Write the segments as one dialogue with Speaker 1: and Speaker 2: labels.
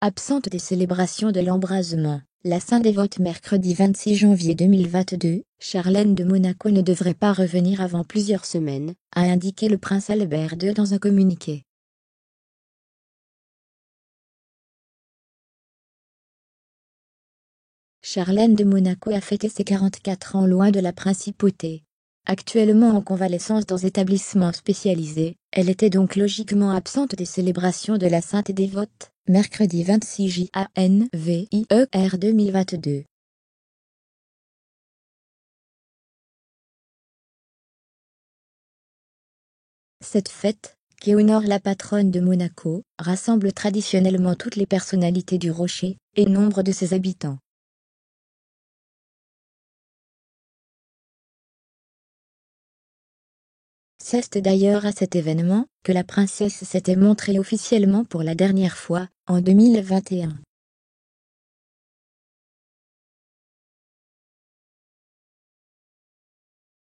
Speaker 1: Absente des célébrations de l'embrasement, la Saint-Dévote mercredi 26 janvier 2022, Charlène de Monaco ne devrait pas revenir avant plusieurs semaines, a indiqué le prince Albert II dans un communiqué. Charlène de Monaco a fêté ses 44 ans loin de la principauté. Actuellement en convalescence dans établissement spécialisé, elle était donc logiquement absente des célébrations de la Sainte Dévote, mercredi 26 janvier 2022. Cette fête, qui honore la patronne de Monaco, rassemble traditionnellement toutes les personnalités du Rocher, et nombre de ses habitants. C'est d'ailleurs à cet événement que la princesse s'était montrée officiellement pour la dernière fois, en 2021.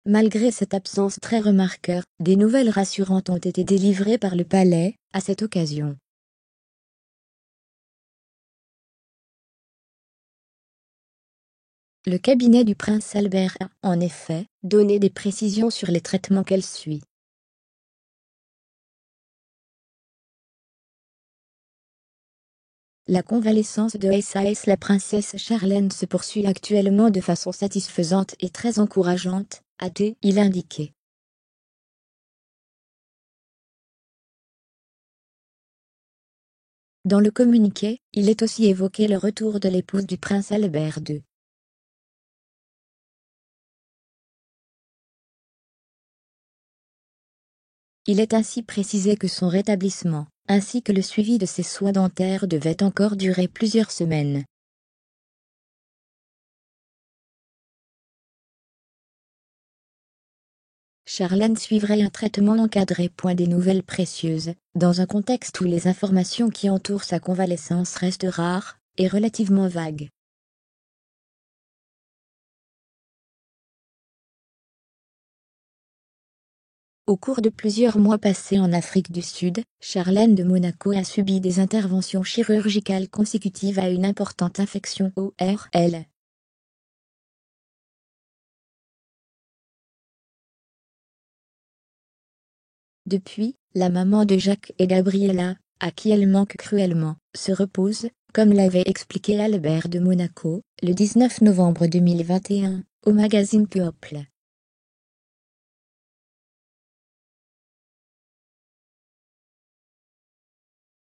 Speaker 1: Malgré cette absence très remarquée, des nouvelles rassurantes ont été délivrées par le palais, à cette occasion. Le cabinet du prince Albert a, en effet, donné des précisions sur les traitements qu'elle suit. La convalescence de SAS la princesse Charlène se poursuit actuellement de façon satisfaisante et très encourageante, a-t-il indiqué. Dans le communiqué, il est aussi évoqué le retour de l'épouse du prince Albert II. Il est ainsi précisé que son rétablissement, ainsi que le suivi de ses soins dentaires devait encore durer plusieurs semaines. Charlène suivrait un traitement encadré. Des nouvelles précieuses, dans un contexte où les informations qui entourent sa convalescence restent rares et relativement vagues. Au cours de plusieurs mois passés en Afrique du Sud, Charlène de Monaco a subi des interventions chirurgicales consécutives à une importante infection ORL. Depuis, la maman de Jacques et Gabriella, à qui elle manque cruellement, se repose, comme l'avait expliqué Albert de Monaco, le 19 novembre 2021, au magazine People.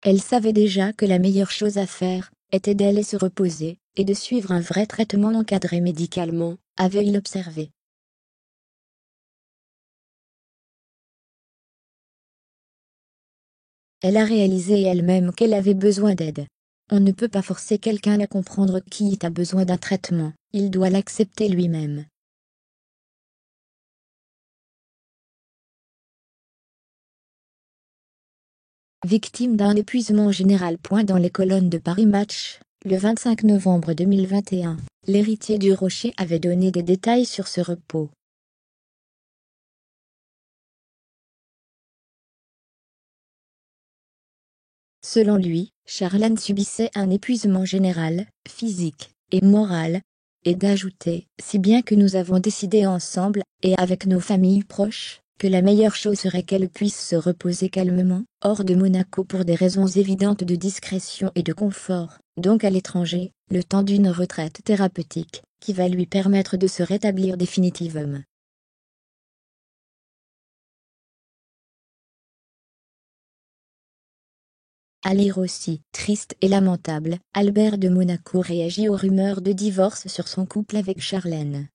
Speaker 1: Elle savait déjà que la meilleure chose à faire était d'aller se reposer et de suivre un vrai traitement encadré médicalement, avait-il observé. Elle a réalisé elle-même qu'elle avait besoin d'aide. On ne peut pas forcer quelqu'un à comprendre qu'il a besoin d'un traitement, il doit l'accepter lui-même. Victime d'un épuisement général. Dans les colonnes de Paris Match, le 25 novembre 2021, l'héritier du Rocher avait donné des détails sur ce repos. Selon lui, Charlène subissait un épuisement général, physique et moral, et d'ajouter, si bien que nous avons décidé ensemble, et avec nos familles proches, que la meilleure chose serait qu'elle puisse se reposer calmement, hors de Monaco pour des raisons évidentes de discrétion et de confort, donc à l'étranger, le temps d'une retraite thérapeutique, qui va lui permettre de se rétablir définitivement. À lire aussi, triste et lamentable, Albert de Monaco réagit aux rumeurs de divorce sur son couple avec Charlène.